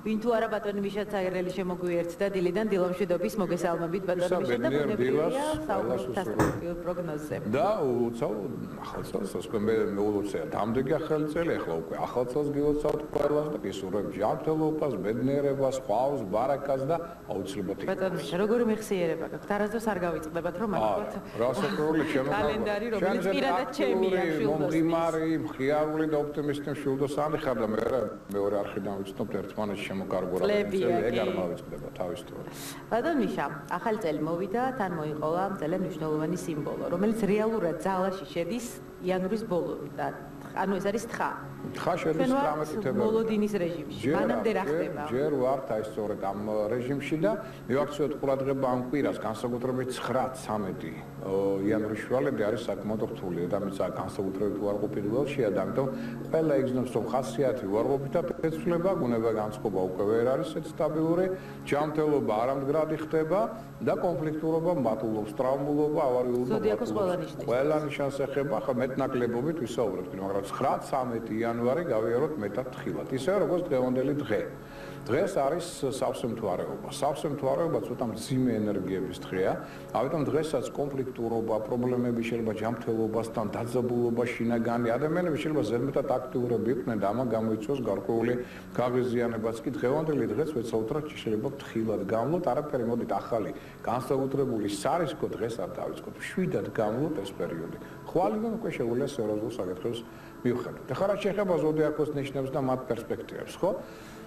ვინ თუ არა ბატონი მიშა ცაგერელი შემოგვიერთდა დილიდან დილომშვიდობის მოგესალმებით ბატონი მიშა და ბუნებრივია საუბრობთ პროგნოზზე. და უცავ ახალ წელს მე ულოცე დამდეგი ახალი წელი ახლა უკვე ახალ წელს გილოცავთ ყველას და გისურვებ ჯანმრთელობას, ბედნიერებას, ხვავს, ბარაკას და აუცილებლად ბატონი მიშა როგორი მეხსიერება გაქვთ? არასდროს არ გავიწყდებათ რომ მაგათ რასაკვირველი კალენდარი რომელიც პირადად ჩემია შულდოს. მომღიმარი, მხიარული და ოპტიმისტი შულდოსანი ხარ და მე მეორე არხიდან ვიცნობ ერთმანეთს შემოკარგო რა ეგ არ მოვიწყდება თავისთავად. ბატონ მიშა, ახალი წელი მოვიდა, თან მოიყოლა ძალიან მნიშვნელოვანი სიმბოლო, რომელიც რეალურად ძალაში შედის იანვრის ბოლომდე. ანუ ეს არის თხა. თხა შედის 18 თებერვალს. მოლოდინის რეჟიმში. მანამდე რა ხდება? ჯერ ვართ აი სწორედ ამ რეჟიმში და მივაქციოთ ყურადღება ამ კვირას, განსაკუთრებით 9-13 იანვრის შუალედი არის საკმაოდ რთული და ამის განსაკუთრებით უარყოფითია და ამიტომ ყველა იგრძნობს რომ ხასიათი უარყოფით და ფეცვლება, გუნება განწყობა უკვე ვერ არის ეს სტაბილური, ჯანმრთელობა არამდგრადი ხდება და კონფლიქტურობა მატულობს, ტრავმულობა, ავარიულობა. ზოდიაქოს ყველა ნიშნის. ყველა ნიშანს ეხება, ახლა მეტნაკლებობით ვისაუბრებთ, მაგრამ 9-13 იანვარი გავიაროთ მეტად თხილად. ისე როგორც დღევანდელი დღე. დღეს არის სავსე მთვარეობა. სავსე მთვარეობა ცოტა მძიმე ენერგიების დღეა. ამიტომ დღესაც კონფლიქტურობა, პრობლემები შეიძლება ჯანმრთელობასთან, დაძაბულობა, შინაგანი ადამიანები შეიძლება ზედმეტად აქტიურები იყვნენ და ამან გამოიწვიოს გარკვეული გაღიზიანებაც კი დღევანდელი დღეც ვეცაუთ რა შეიძლება თხილად გამლოთ. არაფერი მოდით ახალი განსაკუთრებული სარისკო დღეს არ დავიწყოთ. შვიდად გამლოთ ეს პერიოდი. ხვალიდან უკვე შეგვიძლია სერიოზულ საკითხებს მივხედოთ. ეხლა რა შეეხება ზოდიაქოს ნიშნებს და მათ პერსპექტივებს, ხო?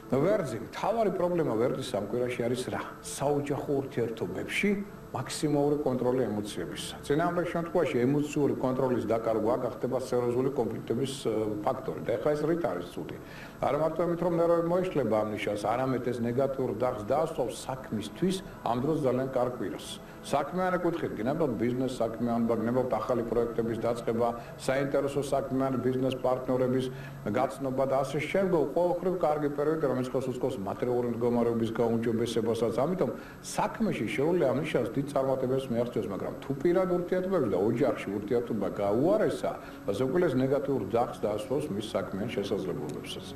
ვერძი, თავარი პრობლემა ვერძის ამ კვირაში არის რა? საოჯახო ურთიერთობებში მაქსიმალური კონტროლი ემოციებისა. წინააღმდეგ შემთხვევაში ემოციური კონტროლის დაკარგვა გახდება სერიოზული კონფლიქტების ფაქტორი. და ეხლა ეს რით არის ცუდი? არა მარტო იმით რომ ნერვები მოიშლება ამ ნიშანს, არამედ ეს ნეგატიურ დახს დაასწავს საქმისთვის ამ დროს ძალიან კარგ კვირას. საქმიანი კუთხით გნებავთ ბიზნეს საქმიანობა, გნებავთ ახალი პროექტების დაწყება, საინტერესო საქმიანი ბიზნეს პარტნიორების გაცნობა და ასე შემდგომ ყოველდღიურ კარგი პერიოდი, რომელიც ხელს უწყობს materiალური მდგომარეობის გაუმჯობესებასაც. ამიტომ საქმეში შეუძლია ამ ნიშანს დიდ წარმატებებს მიაღწიოს, მაგრამ თუ პირად ურთიერთობებში და ოჯახში ურთიერთობა გაუარესა, ზოგიერთს ნეგატიურ ძახს დაასვავს მის საქმიან შესაძლებლობებსაც.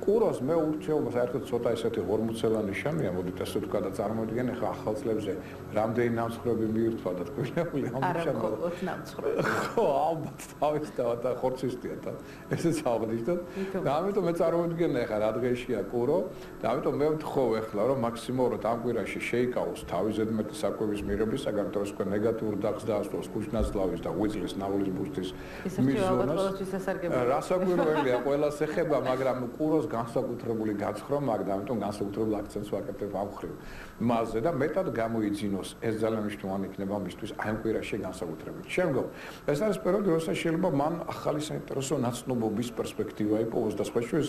ყუროს მე ურთიერთობა საერთოდ ცოტა ესეთი ღორმუცელანი ნიშანია, მოდით ასე ვთქვა და წარმოვიდგენ ახლა ახალ წლებზე რამდენი ნამსხვრები მიირთვა და თქვენებული ამ ნიშანს. ხო, ალბათ თავისთავად და ხორცისტია და ესეც აღნიშნოთ. და ამიტომ მე წარმოვიდგენ ახლა რა დღეშია ყურო და ამიტომ მე ვთხოვ ახლა რომ მაქსიმალურად ამ კვირაში შეიკავოს თავი ზედმეტი საკვების მიღებისაგან, თუ თქვენ ნეგატიურ დახს დაასწროს კუჩნაცლავის და ღვიძლის ნავლის ბუშტის მიზონას. რასაკვირველია ყველას ეხება, მაგრამ ყუროს განსაკუთრებული გაცხრომა აქვს და ამიტომ განსაკუთრებულ აქცენტს ვაკეთებ ამ ხრივ მასზე და მეტად გამოიძინოს ეს ძალიან მნიშვნელოვანი იქნება მისთვის აი ამ კვირაში განსაკუთრებით. შემდგომ ეს არის პერიოდი, როცა შეიძლება მან ახალი საინტერესო ნაცნობობის პერსპექტივა იპოვოს და სხვა შორის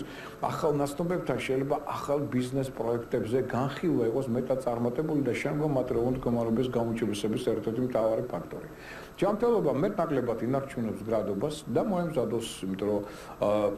ახალ ნაცნობებთან შეიძლება ახალ ბიზნეს პროექტებზე განხილვა იყოს მეტად წარმატებული და შემდგომ materiალური მდგომარეობის გამოჩებისების ერთ-ერთი მთავარი ფაქტორი. ჯანმრთელობა მეტნაკლებად ინარჩუნებს გრადობას და მოემზადოს, იმიტომ რომ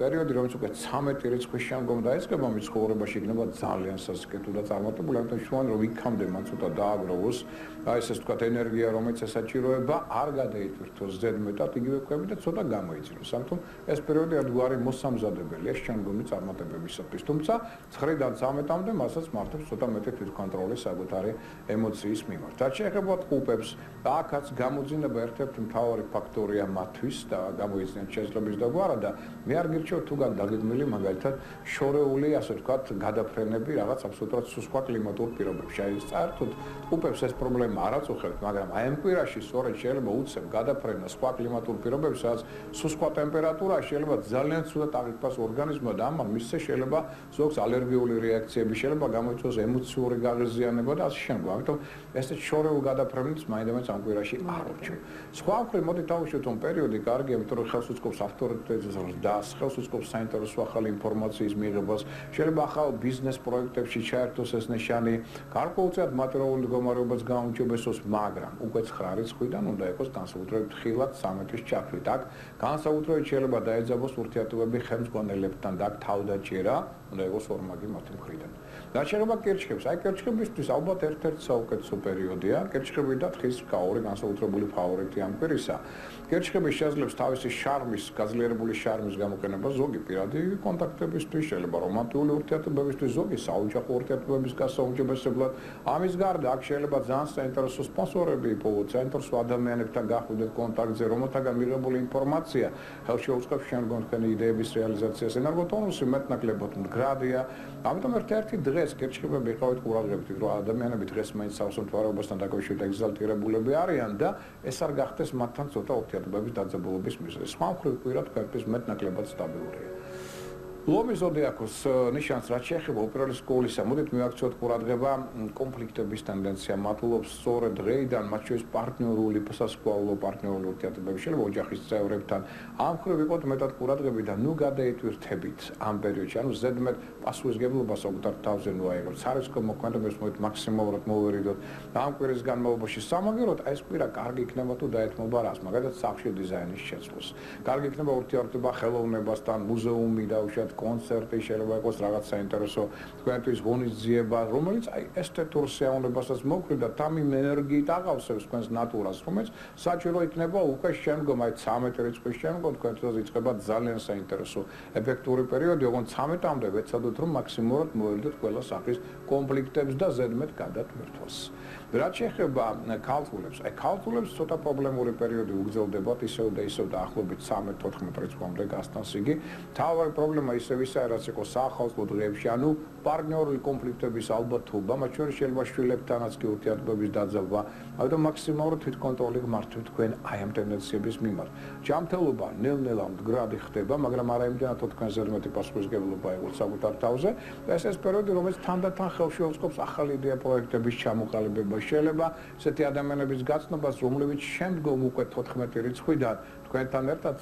პერიოდი რომელიც უკვე 13 რიცხვის შემდგომ დაიწყება მის ცხოვრებაში იქნება ძალიან სასიკეთო და წარმატებული, ამიტომ შუან რომ იქამდე მან ცოტა დააგროვოს აი ესე ვთქვათ ენერგია, რომელიც ესაჭიროება, არ გადაიტვირთოს ზედმეტად იგივე კვები და ცოტა გამოიწიროს. ამიტომ ეს პერიოდი არის მოსამზადებელია შემდგომი წარმატებებისათვის. თუმცა 9-დან 13-მდე მასაც მართებს ცოტა მეტი თვითკონტროლი საკუთარი ემოციის მიმართ. რაც შეეხება ყუპებს, აქაც გამოძინება ერთ-ერთი მთავარი ფაქტორია მათთვის და გამოიძინეთ შეძლებს და გვარა და მე არ გირჩევ თუგან დაგეგმილი მაგალითად შორეული, ასე ვთქვათ, გადაფრენები რაღაც აბსოლუტურად სხვა კლიმატურ პირობებში. აი საერთოდ ყუპებს ეს პრობლემა არ აწუხებთ, მაგრამ აი ამ კვირაში სწორედ შეიძლება უცებ გადაფრენა სხვა კლიმატურ პირობებში, სადაც სხვა ტემპერატურა შეიძლება ძალიან ცუდად აღიქვას ორგანიზმმა და ამან მისცეს შეიძლება ზოგს ალერგიული რეაქციები, შეიძლება გამოიწვიოს ემოციური გაღიზიანება და ასე შემდგომ. ამიტომ ესეთ შორეულ გადაფრენებს მაინდამაინც ამ კვირაში არ ურჩევ. სხვა მხრივ მოდით დავუშვით რომ პერიოდი კარგია, იმიტომ რომ ხელს უწყობს ავტორიტეტის ზრდას, ხელს უწყობს საინტერესო ახალი ინფორმაციის მიღებას, შეიძლება ახალ ბიზნეს პროექტებში ჩაერთოს ეს ნიშანი, გარკვეულწილად materiალური მდგომარეობაც გაუმჯობესოს, მაგრამ უკვე 9 რიცხვიდან უნდა იყოს განსაკუთრებით ხილად 13-ის ჩათვლით. აქ განსაკუთრებით შეიძლება დაეძაბოს ურთიერთობები ხელმძღვანელებთან და აქ თავდაჭერა უნდა იყოს ორმაგი მათი მხრიდან. რაც შეეხება კირჩხებს, აი კირჩხებისთვის ალბათ ერთ-ერთი საუკეთესო პერიოდია. კირჩხები და თხის კაური განსაკუთრებული ფავორიტი ამ კვირისა. კირჩხები შეძლებს თავისი შარმის, გაძლიერებული შარმის გამოყენება ზოგი პირადი კონტაქტებისთვის, შეიძლება რომანტიკული ურთიერთობებისთვის, ზოგი საოჯახო ურთიერთობების გასაუმჯობესებლად. ამის გარდა აქ შეიძლება ძალიან საინტერესო სპონსორები იპოვოთ, საინტერესო ადამიანებთან გახვიდეთ კონტაქტზე, რომელთაგან მიღებული ინფორმაცია ხელშეუწყობს შემდგომ თქვენი იდეების რეალიზაციას. ენერგოტონუსი მეტნაკლებად მდგრადია. ამიტომ ერთ-ერთი დღეს კირჩხებები იყავით ყურადღებით, რომ ადამიანები დღეს მაინც სამსახურებასთან დაკავშირებით ეგზალტირებულები არიან და ეს არ გახდეს მათთან ცოტა ურთიერთობების დაძაბულობის მიზეზი. სხვა მხრივ კვირა თქვენთვის მეტნაკლებად სტაბილურია. ლომის ზოდიაქოს ნიშანს რაც შეეხება უპირველეს ყოვლისა, მოდით მივაქცევთ ყურადღება კონფლიქტების ტენდენცია მატულობს სწორედ დღეიდან, მათ შორის პარტნიორული, სასკოლო პარტნიორული ურთიერთობები შეიძლება ოჯახის წევრებთან. ამ მხრივ იყოთ მეტად ყურადღები და ნუ გადაითვირთებით ამ პერიოდში, ანუ ზედმეტ პასუხისგებლობა საკუთარ თავზე ნუ აიღოთ. სარისკო მოქმედებებს მოდით მაქსიმალურად მოვერიდოთ. ამ კვირის განმავლობაში სამაგეროთ, ეს კვირა კარგი იქნება თუ დაეთმობა რას, მაგალითად სახლში დიზაინის შეცვლას. კარგი იქნება ურთიერთობა ხელოვნებასთან, მუზეუმი დაუშვათ კონცერტი შეიძლება იყოს რაღაც საინტერესო თქვენთვის ღონისძიება, რომელიც აი ესთეტურ სეანსებასაც მოგვიდა და თამი ენერგიით აღავსებს თქვენს ნატურას, რომელიც საჭირო იქნება უკვე შემდგომ აი 13 რიცხვის შემდგომ თქვენთვის იწყება ძალიან საინტერესო ეფექტური პერიოდი, ოღონდ 13-მდე ვეცადოთ რომ მაქსიმალურად მოვერიდოთ ყველა სახის კონფლიქტებს და ზედმეტ გადათმერთვას. რაც შეეხება ქალწულებს, აი ქალწულებს ცოტა პრობლემური პერიოდი უგრძელდებათ ისევ და დაახლოებით 13-14 რიცხვამდე გასტანს იგი. თავი პრობლემა ისევ ისაა, რაც იყო საახალწლო დღეებში, ანუ პარტნიორული კონფლიქტების ალბათობა, მათ შორის შეიძლება შვილებთანაც კი ურთიერთობების დაძაბვა, ამიტომ მაქსიმალურად თვითკონტროლი გმართვით თქვენ აი ამ ტენდენციების მიმართ. ჯანმრთელობა ნელ-ნელა მდგრადი ხდება, მაგრამ არა იმდენად რომ თქვენ ზედმეტი პასუხისგებლობა აიღოთ საკუთარ თავზე. ეს პერიოდი, რომელიც თანდათან ხელში უწყობს ახალი იდეა პროექტების ჩამოყალიბებას. შეიძლება ესეთი ადამიანების გაცნობას, რომლებიც შემდგომ უკვე 14 რიცხვიდან თქვენთან ერთად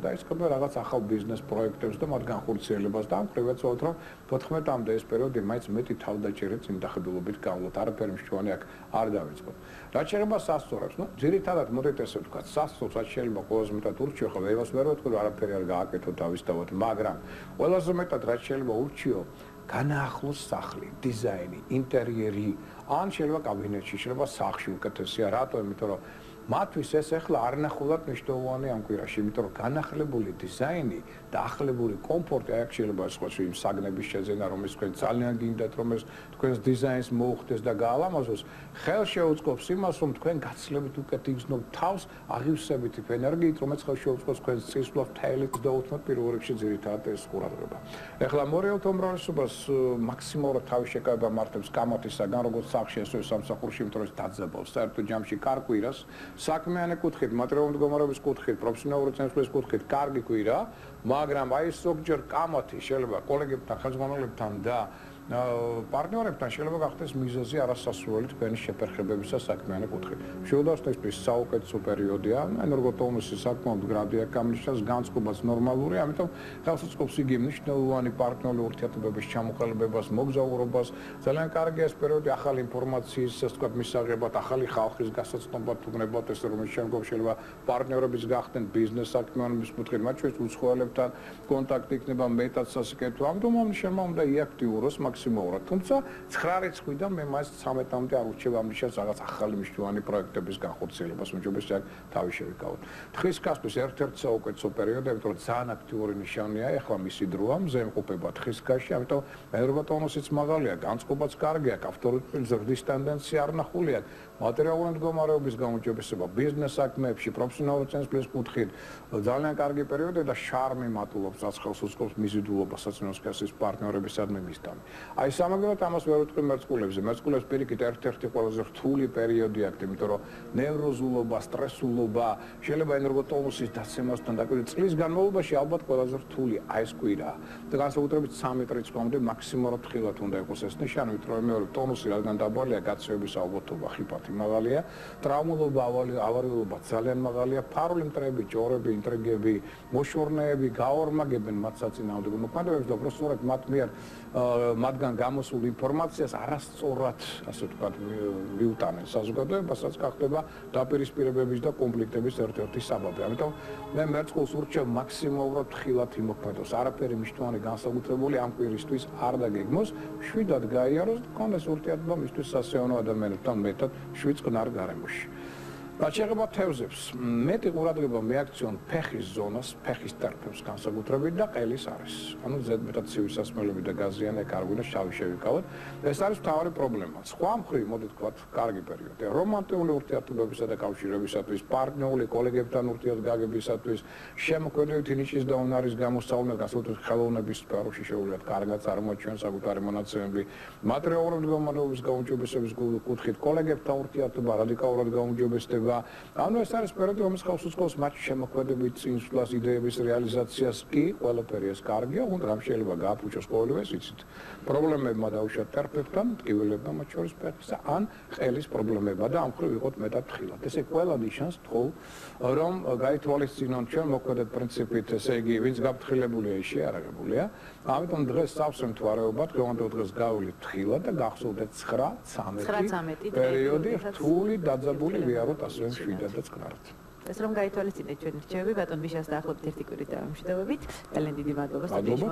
დაიწყება რაღაც ახალ ბიზნეს პროექტებს და მათ განხორციელებას და ამ პრევენციულად რომ 14-მდე ეს პერიოდი მაინც მეტი თავდაჭერით იმდახებულობით გავლოთ, არაფერი მშვენი აქ არ დავიწყოთ. რაც შეეხება სასწორებს, ძირითადად მოდით ესე ვთქვათ, სასწორს რაც შეიძლება ყველაზე მეტად ურჩიო, ხო ვეღას ვერ ვთქვი, რომ არაფერი არ გააკეთო თავისთავად, მაგრამ ყველაზე მეტად რაც შეიძლება ურჩიო განაახლოს სახლი, დიზაინი, ინტერიერი, ან შეიძლება კაბინეტში, შეიძლება სახლში უკეთესია, რატო? იმიტომ რომ მათთვის ეს ახლა არნახულად მნიშვნელოვანი ამ კვირაში, იმიტომ რომ განახლებული დიზაინი და ახლებული კომფორტი აქ შეიძლება სხვა იმ საგნების შეძენა, რომელიც თქვენ ძალიან გინდათ, რომ ეს თქვენს დიზაინს მოუხდეს და გაალამაზოს, ხელშეუწყობს იმას, რომ თქვენ გაცილებით უკეთ იგრძნობთ თავს, აღივსებით იქ ენერგიით, რომელიც ხელშეუწყობს თქვენს წისვლას, თეილით და უთმოთ პირველ რიგში ძირითადად ეს ყურადღება. ეხლა მორიელთა უმრავლესობას მაქსიმალურად თავის შეკავება მართებს კამათისაგან, როგორც სახლში, ასევე სამსახურში, იმიტომ რომ ეს დაძაბავს საერთო ჯამში კარგ კვირას. საქმიანი კუთხით, მატერიალური მდგომარეობის კუთხით, პროფესიონალური წინასწრის კუთხით კარგი კვირა, მაგრამ აი ზოგჯერ კამათი შეიძლება კოლეგებთან, ხელმძღვანელებთან და პარტნიორებთან შეიძლება გახდეს მიზეზი არასასურველი თქვენი შეფერხებებისა საქმიანი კუთხით. შეუდარსთვის საუკეთესო პერიოდია, ენერგოტონუსი საკმაოდ გრადია გამიშას, განწყობაც ნორმალურია, ამიტომ ხელს უწყობს იგი მნიშვნელოვანი პარტნიორული ურთიერთობების ჩამოყალიბებას, მოგზაურობას. ძალიან კარგია ეს პერიოდი ახალი ინფორმაციის, ასე ვთქვათ, მისაღებად, ახალი ხალხის გასაცნობად უგნებათ ეს რომელიც შემდგომ შეიძლება პარტნიორების გახდნენ ბიზნეს საქმიანობის კუთხით, მათ შორის უცხოელებთან კონტაქტი იქნება მეტად სასიკეთო. ამიტომ შემა უნდა იაქტიუროს მაქსიმალურად. თუმცა 9 რიცხვიდან მე მას 13-მდე არ ურჩევ ამ ნიშანს რაღაც ახალი მნიშვნელოვანი პროექტების განხორციელებას, უმჯობესია თავი შევიკავოთ. თხრის კასპის ერთ-ერთი საუკეთესო პერიოდია, იმიტომ რომ ძალიან აქტიური ნიშანია, ეხლა მისი დროა, მზემყოფება თხრის კასში, ამიტომ ენერგოტონუსიც მაღალია, განწყობაც კარგია, კაფტორიტი ზრდის ტენდენცია არ ნახულია. მატერიალური მდგომარეობის გაუმჯობესება ბიზნეს საქმეებში, პროფესიონალური წინასწრის კუთხით ძალიან კარგი პერიოდია და შარმი მატულობს, რაც ხელს უწყობს მიზიდულობას საწინააღმდეგო პარტნიორებისადმი მისდამი. აი სამაგერად ამას ვერ ვთქვი მერწყულებზე. მერწყულებს პირიქით ერთ-ერთი ყველაზე რთული პერიოდი აქვს, იმიტომ რომ ნევროზულობა, სტრესულობა, შეიძლება ენერგოტონუსის დაცემასთან დაკავშირებით წლის განმავლობაში ალბათ ყველაზე რთული აი ეს კვირაა. და განსაკუთრებით 13 რიცხვამდე მაქსიმალურად ხილად უნდა იყოს ეს ნიშანი, რომ მეორე ტონუსი რადგან დაბალია, გაცივების ალბათობა ხიფათი მაღალია, ტრავმულობა, ავარიულობა ძალიან მაღალია, ფარული მტრები, ჭორები, ინტრიგები, მოშორნეები გაორმაგებენ მათ საწინააღმდეგო მოქმედებებს და უბრალოდ მათ მიერ მათგან გამოსულ ინფორმაციას არასწორად, ასე ვთქვათ, მიუტანენ საზოგადოებასაც, გახდება დაპირისპირებების და კონფლიქტების ერთ-ერთი საბაბი. ამიტომ მე მერწყულს ურჩევ მაქსიმალურად ხილად იმოქმედოს. არაფერი მნიშვნელოვანი განსაკუთრებული ამ კვირისთვის არ დაგეგმოს, შვიდად გაიაროს და კონდეს ურთიერთობა მისთვის სასეონო ადამიანებთან მეტად შვიდ წყნარ გარემოში. რაც შეეხება თევზებს, მეტი ყურადღება მეაქციონ ფეხის ზონას, ფეხის ტერფებს განსაკუთრებით და ყელის არის. ანუ ზედმეტად ცივი სასმელები და გაზიანი არ გვინდა შავი შევიკავოთ. ეს არის მთავარი პრობლემა. სხვა მხრივ, მოდი ვთქვათ, კარგი პერიოდი. რომანტიკული ურთიერთობებისა და კავშირებისათვის, პარტნიორული კოლეგებთან ურთიერთგაგებისათვის, შემოქმედებითი ნიშის და უნარის გამოსწავლება, განსაკუთრებით ხელოვნების სფეროში შეუძლიათ კარგად წარმოაჩინონ საკუთარი მონაცემები, მატერიალური მდგომარეობის გაუმჯობესების კუთხით, კოლეგებთან ურთიერთობა რადიკალურად გაუმჯობესდება. ანუ ეს არის პერიოდი, რომელიც ხელს უწყობს მათ შემოქმედებით წინსვლას, იდეების რეალიზაციას კი ყველაფერი ეს კარგია, უნდა რამ შეიძლება გააფუჭოს ყოველივე, იცით. პრობლემებმა დაუშვათ ტერფებთან, ტკივილებმა მათ შორის ფეხისა, ან ყელის პრობლემებმა და ამ მხრივ იყოთ მეტად ხილად. ესე ყველა ნიშანს თქო, რომ გაითვალისწინონ ჩვენ მოქმედებ პრინციპით, ესე იგი, ვინც გაფრთხილებულია, ის შეარაღებულია. ამიტომ დღეს სავსე მთვარეობა, დღევანდელ დღეს გავივლით ხილად და გახსოვდეთ 9:13 პერიოდი რთული დაძაბული ვიაროთ ასე შვიდად და წყნარად. ეს რომ გაითვალისწინეთ ჩვენი რჩევები, ბატონ ბიშას დაახლოებით 1 კვირით დავამშვიდობებით. ძალიან დიდი მადლობა სტუდიაში.